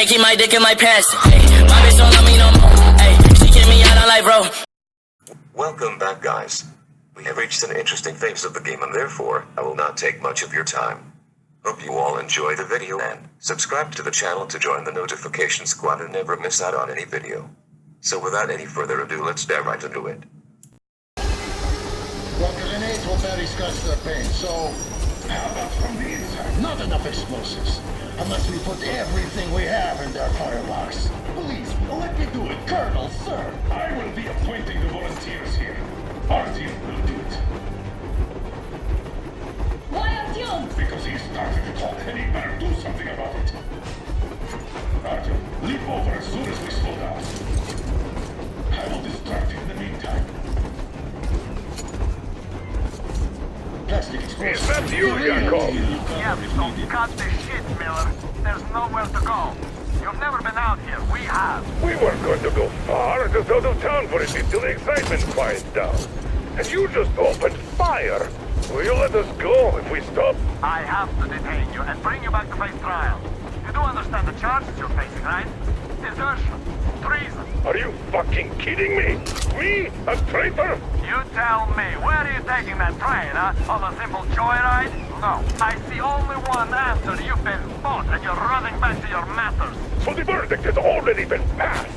Can't keep my dick in my pants. Hey, my bitch don't love me no more. Hey, she kick me out on life, bro. Welcome back, guys. We have reached an interesting phase of the game, and therefore, I will not take much of your time. Hope you all enjoy the video and subscribe to the channel to join the notification squad and never miss out on any video. So without any further ado, let's dive right into it. Well, grenades will barely scratch their paint, so... How about from the inside? Not enough explosives. Unless we put everything we have in their firebox. Please, let me do it, Colonel, sir. I will be appointing the volunteers here. Artyom will do it. Why Artyom? Because he started it all, and he better do something about it. Artyom, leap over as soon as we slow down. I will distract him in the meantime. Plastic explosives. Is that you, Yakov? Yes, so cut the shit, Miller. There's nowhere to go. You've never been out here. We have. We weren't going to go far, just out of town for a bit till the excitement quiets down. And you just opened fire. Will you let us go if we stop? I have to detain you and bring you back to face trial. You do understand the charges you're facing, right? Desertion. Treason. Are you fucking kidding me? Me? A traitor? You tell me. Where are you taking that train, huh? On a simple joyride? No. I see only one answer. You've been bought and you're running back to your masters. So the verdict has already been passed.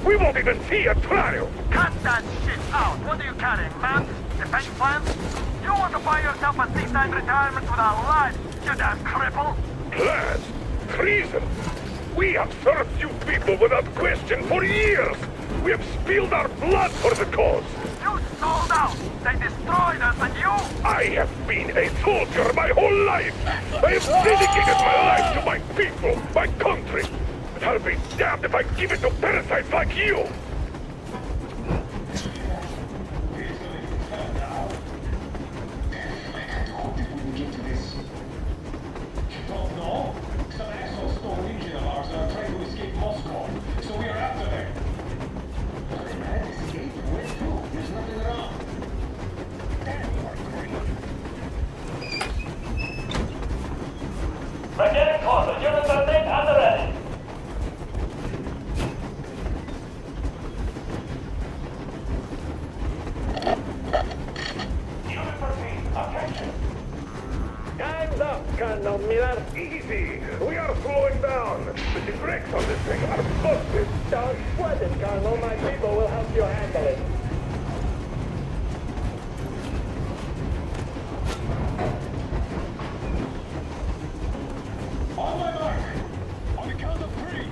We won't even see a trial. Cut that shit out. What are you carrying, man? Defense plans? You want to buy yourself a seaside retirement without life, you damn cripple? Plans? Treason? We have served you people without question for years. We have spilled our blood for the cause. You sold out. They destroyed us and you... I have been a soldier my whole life. I have dedicated my life to my people, my country. But I'll be damned if I give it to parasites like you. Lieutenant Carter, units are made at the ready. Unit 13, attention. Time's up, Colonel Miller. Easy. We are slowing down. But the brakes on this thing are busted. Don't sweat it, Colonel. My people will help you handle it. On my mark! On the count of 3!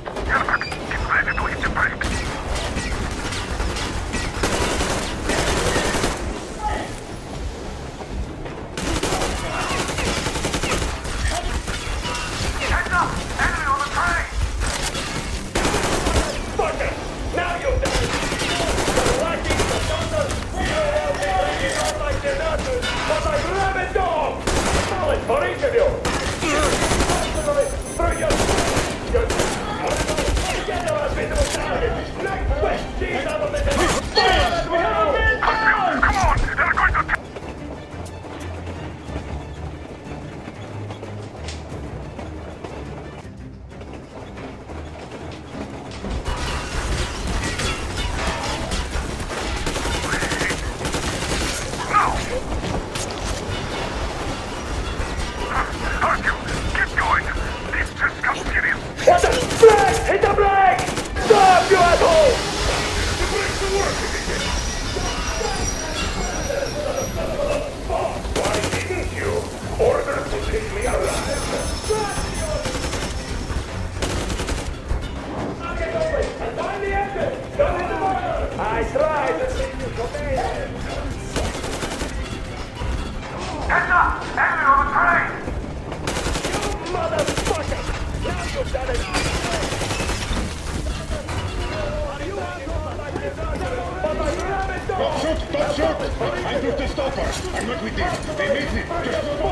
Get ready to hit the brakes. Heads up! Enemy on the train! Fucker! Now you've done it! The lightning, the thunder! You will be breaking out like the nutters, but I grab it all! Solid for each of you! Through your... Together as we do target! Next west, these are the little... Fire as we have! Come on! They're going to... What the... Brake! Hit the brake! Stop, you asshole! The brakes are working again. Why didn't you? Order to take me alive. Get over it and find the exit! Don't hit the button! I tried to leave you command. Heads up! Enemy on the train! You motherfucker! Now you've done it! Don't shoot! Don't shoot! I'm just a stopper! I'm not with you! They made me! Just move on!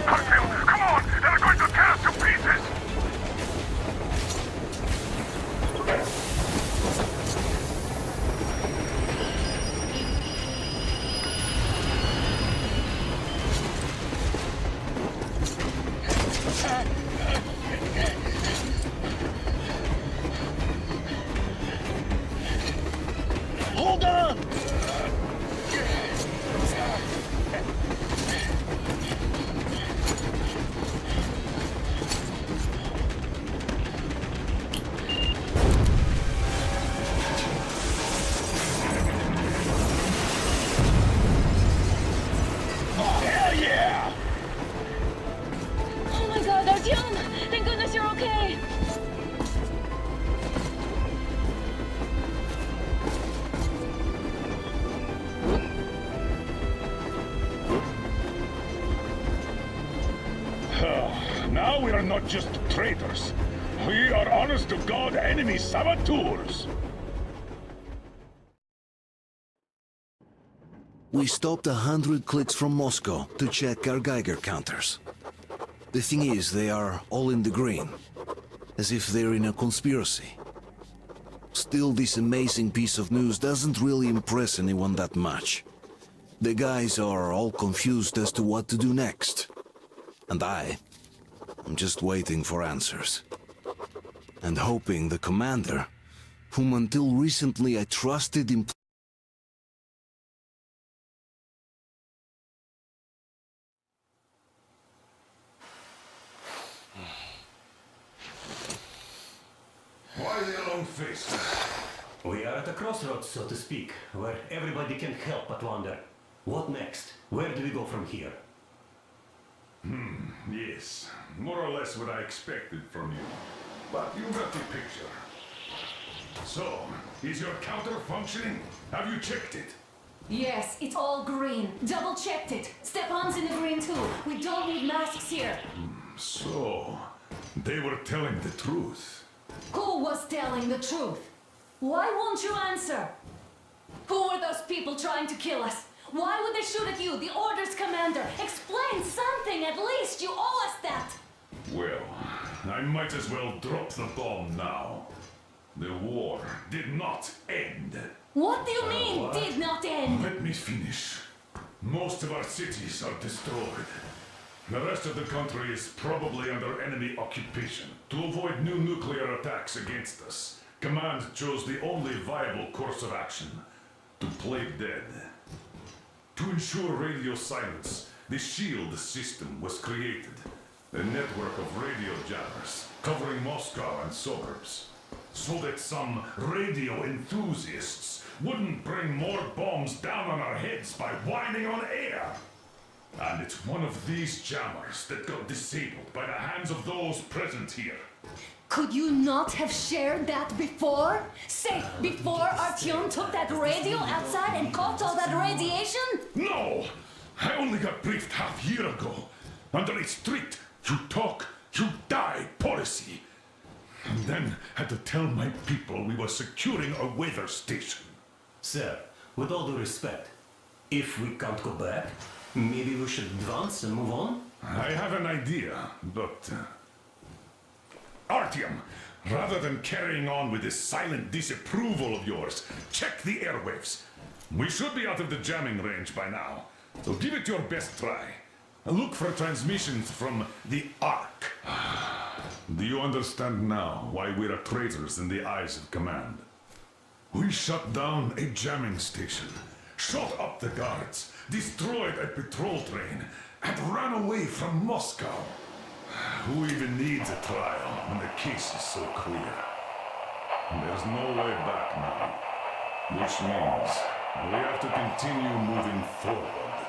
Hartfield, come on! They're going to tear us to pieces! Hold on! Oh, hell yeah! Oh my god, Artyom! Thank goodness you're okay! Now we are not just traitors. We are honest-to-God enemy saboteurs. We stopped 100 clicks from Moscow to check our Geiger counters. The thing is, they are all in the green, as if they're in a conspiracy. Still, this amazing piece of news doesn't really impress anyone that much. The guys are all confused as to what to do next. And I'm just waiting for answers. And hoping the commander, whom until recently I trusted in... Why the long face? We are at a crossroads, so to speak, where everybody can't help but wonder, what next? Where do we go from here? Yes, more or less what I expected from you. But you got the picture. So, is your counter functioning? Have you checked it? Yes, it's all green. Double checked it. Stepan's in the green too. We don't need masks here. So, they were telling the truth. Who was telling the truth? Why won't you answer? Who were those people trying to kill us? Why would they shoot at you, the Order's commander? Explain something, at least! You owe us that! Well, I might as well drop the bomb now. The war did not end. What do you mean, did not end? Let me finish. Most of our cities are destroyed. The rest of the country is probably under enemy occupation. To avoid new nuclear attacks against us, Command chose the only viable course of action: to play dead. To ensure radio silence, the SHIELD system was created. A network of radio jammers covering Moscow and suburbs. So that some radio enthusiasts wouldn't bring more bombs down on our heads by whining on air. And it's one of these jammers that got disabled by the hands of those present here. Could you not have shared that before? Say, before Artyom took that radio outside and caught all that radiation? No! I only got briefed half year ago. Under a strict, you talk, you die policy. And then had to tell my people we were securing a weather station. Sir, with all due respect, if we can't go back, maybe we should advance and move on? I have an idea, but... Artyom, rather than carrying on with this silent disapproval of yours, check the airwaves. We should be out of the jamming range by now, so give it your best try. Look for transmissions from the Ark. Do you understand now why we're traitors in the eyes of Command? We shut down a jamming station, shot up the guards, destroyed a patrol train, and ran away from Moscow. Who even needs a trial when the case is so clear? There's no way back now, which means we have to continue moving forward.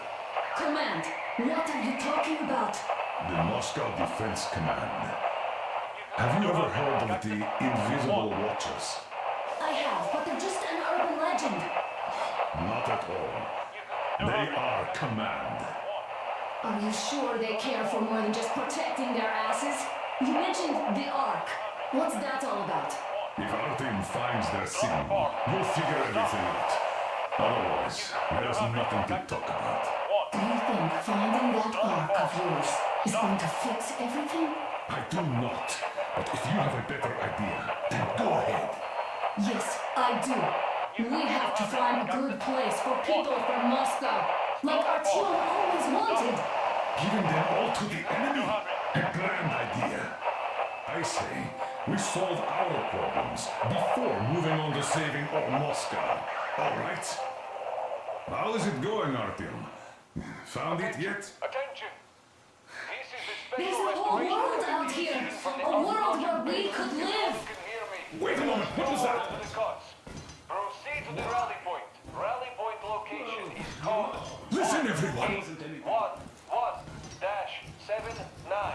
Command, what are you talking about? The Moscow Defense Command. Have you ever heard of the Invisible Watchers? I have, but they're just an urban legend. Not at all. They are Command. Are you sure they care for more than just protecting their asses? You mentioned the Ark. What's that all about? If Artyom finds their signal, we'll figure everything out. Otherwise, there's nothing to talk about. Do you think finding that Ark of yours is going to fix everything? I do not. But if you have a better idea, then go ahead. Yes, I do. We have to find a good place for people from Moscow, like Artyom always wanted. Giving them all to the enemy? A grand idea. I say, we solve our problems before moving on to saving all Moscow. All right. How is it going, Artyom? Found it yet? Attention! This is the There's special a whole restoration world out operation here! from the A world where we could live! You can hear me. Wait a moment, what was that? To the cots. Proceed to the rally point. Rally point location is called Listen, everyone! 1-1-79.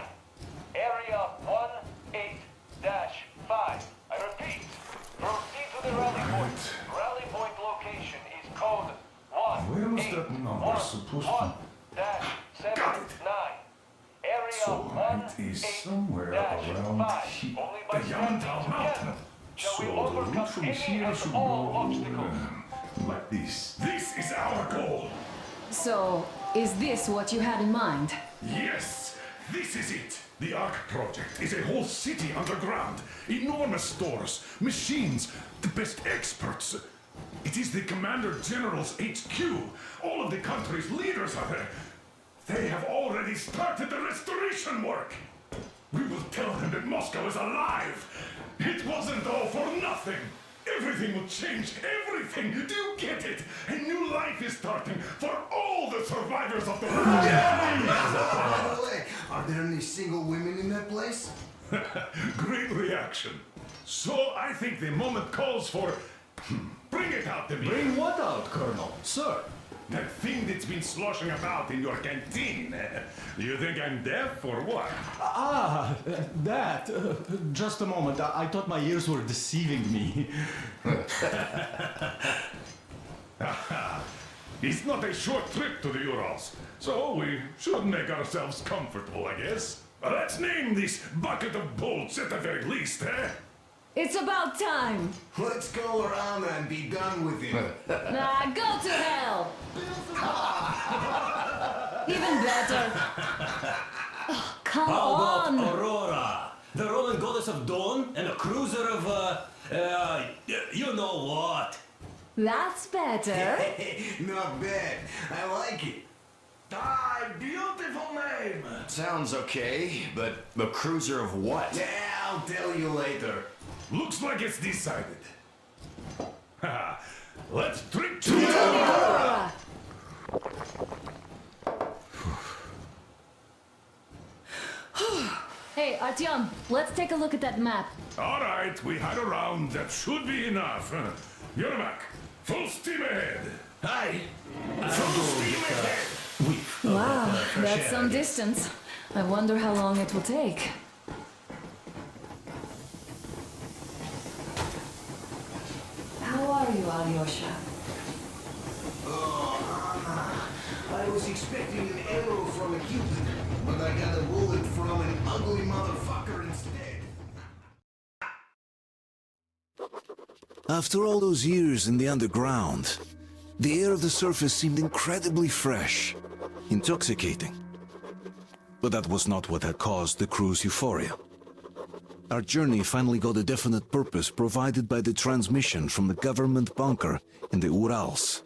Area 1-8-5. I repeat, proceed to the rally point. Rally point location is code Where was that number supposed to... 1-1-79. Area So it is somewhere around 1-5. here. Only by The standing Yamantau together Mountain. shall So we the route overcome from any here and should all go obstacles. like this. This is our goal. So, is this what you had in mind? Yes, this is it. The Ark project is a whole city underground. Enormous stores, machines, the best experts. It is the Commander General's HQ. All of the country's leaders are there. They have already started the restoration work. We will tell them that Moscow is alive. It wasn't all for nothing. Everything will change. Everything. Do you get it? A new life is starting for all the survivors of the war. By the way, are there any single women in that place? Great reaction. So I think the moment calls for... Bring it out to me. Bring what out, Colonel? Sir? That thing that's been sloshing about in your canteen. You think I'm deaf or what? That. Just a moment. I thought my ears were deceiving me. It's not a short trip to the Urals, so we should make ourselves comfortable, I guess. Let's name this bucket of bolts at the very least, eh? It's about time! Let's go around and be done with him. Nah, go to hell! Even better. Oh, come How on! about Aurora? The Roman goddess of dawn and a cruiser of, you know what? That's better. Not bad. I like it. Ah, beautiful name. Sounds okay, but a cruiser of what? Yeah, I'll tell you later. Looks like it's decided. Let's drink to Aurora! Hey, Artyom, let's take a look at that map. All right, we had a round. That should be enough. You're back. Full steam ahead. Hi. Full steam ahead. Wow, that's some distance. I wonder how long it will take. How are you, Alyosha? I was expecting an arrow from a Cupid, but I got a bullet from an ugly motherfucker instead. After all those years in the underground, the air of the surface seemed incredibly fresh, intoxicating. But that was not what had caused the crew's euphoria. Our journey finally got a definite purpose provided by the transmission from the government bunker in the Urals.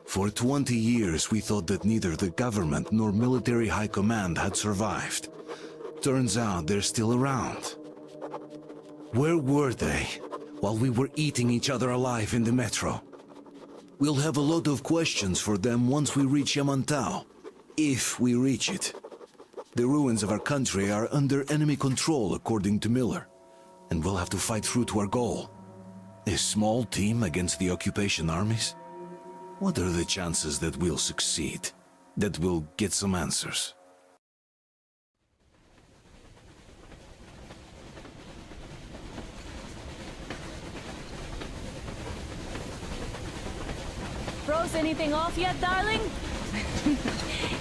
For 20 years we thought that neither the government nor military high command had survived. Turns out they're still around. Where were they while we were eating each other alive in the metro? We'll have a lot of questions for them once we reach Yamantau, if we reach it. The ruins of our country are under enemy control, according to Miller, and we'll have to fight through to our goal. A small team against the occupation armies? What are the chances that we'll succeed? That we'll get some answers? Froze anything off yet, darling?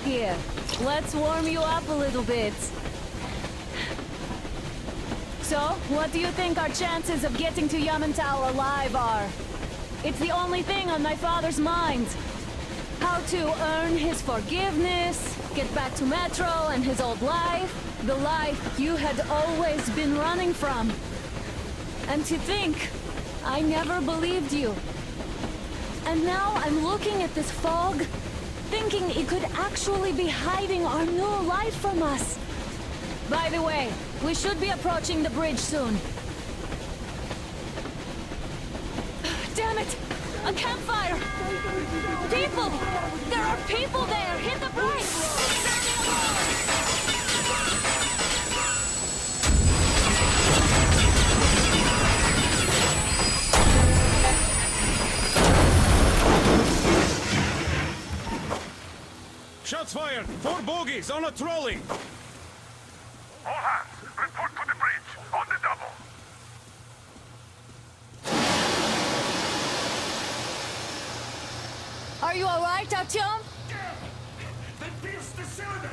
Here, let's warm you up a little bit. So, what do you think our chances of getting to Yamantau alive are? It's the only thing on my father's mind. How to earn his forgiveness, get back to Metro and his old life, the life you had always been running from. And to think, I never believed you. And now I'm looking at this fog, thinking it could actually be hiding our new life from us. By the way, we should be approaching the bridge soon. Damn it! A campfire! People! There are people there! Hit the brakes! Shots fired! 4 bogies on a trolley! All hands, report to the bridge, on the double. Are you alright, Artyom? They pierced the cylinder!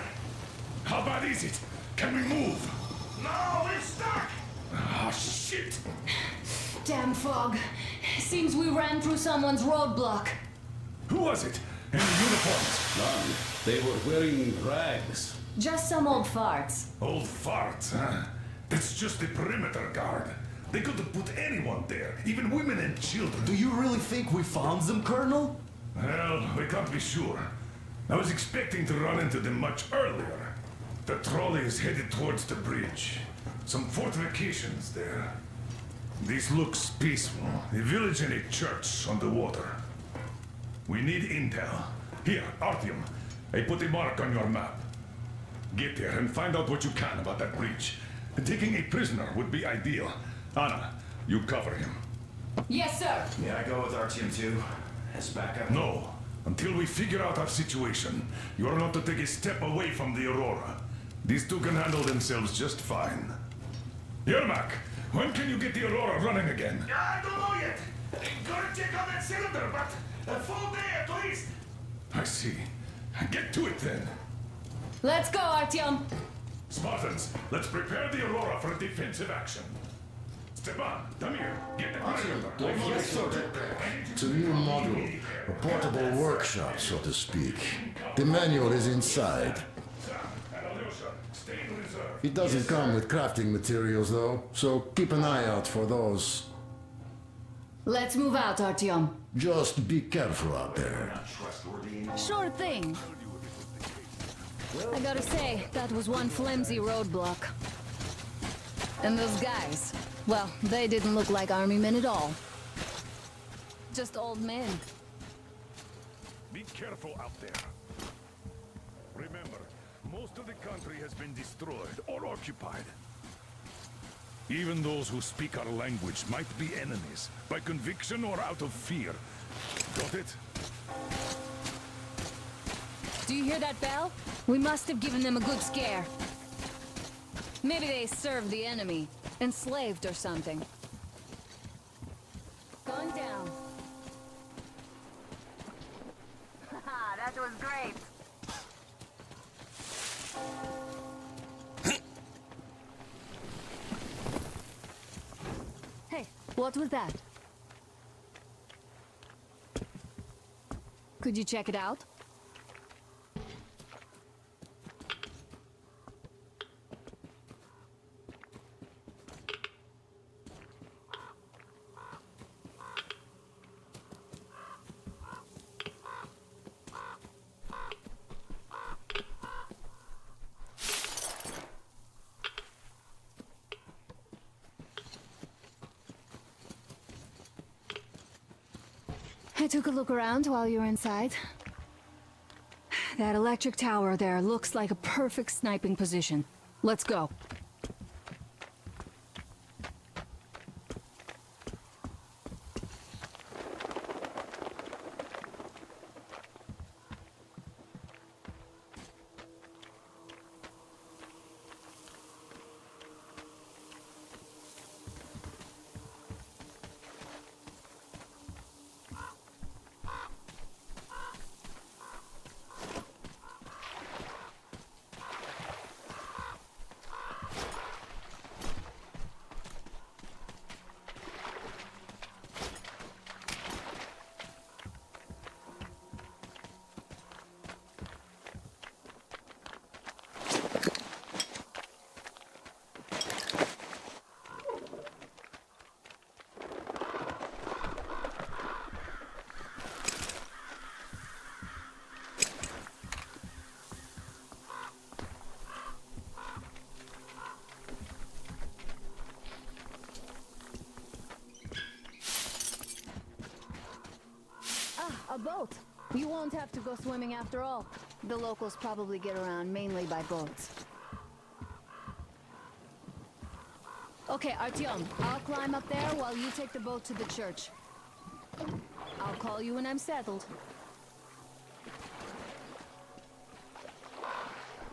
How bad is it? Can we move? No, we're stuck! Ah, shit! Damn fog. Seems we ran through someone's roadblock. Who was it? Any uniforms? None. They were wearing rags. Just some old farts. Old farts, huh? That's just the perimeter guard. They could have put anyone there, even women and children. Do you really think we found them, Colonel? Well, we can't be sure. I was expecting to run into them much earlier. The trolley is headed towards the bridge. Some fortifications there. This looks peaceful. A village and a church on the water. We need intel. Here, Artyom. I put a mark on your map. Get there and find out what you can about that bridge. Taking a prisoner would be ideal. Anna, you cover him. Yes, sir. May I go with Artyom too? As backup? No. Until we figure out our situation, you are not to take a step away from the Aurora. These two can handle themselves just fine. Yermak, when can you get the Aurora running again? I don't know yet. Gotta check on that cylinder, but a full day at least. I see. Get to it then. Let's go, Artyom. Spartans, let's prepare the Aurora for a defensive action. Stepan, Damir, get the perimeter. Yes, sir. It's a new model, a portable workshop, so to speak. The manual is inside. Sam and Alyosha, stay in reserve. It doesn't come with crafting materials, though, so keep an eye out for those. Let's move out, Artyom. Just be careful out there. Sure thing. I gotta say, that was one flimsy roadblock. And those guys, well, they didn't look like army men at all. Just old men. Be careful out there. Remember, most of the country has been destroyed or occupied. Even those who speak our language might be enemies, by conviction or out of fear. Got it? Do you hear that bell? We must have given them a good scare. Maybe they served the enemy, enslaved or something. Going down. Haha, that was great. Hey, what was that? Could you check it out? I took a look around while you were inside. That electric tower there looks like a perfect sniping position. Let's go. A boat. You won't have to go swimming after all. The locals probably get around mainly by boats. Okay, Artyom, I'll climb up there while you take the boat to the church. I'll call you when I'm settled.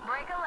Break a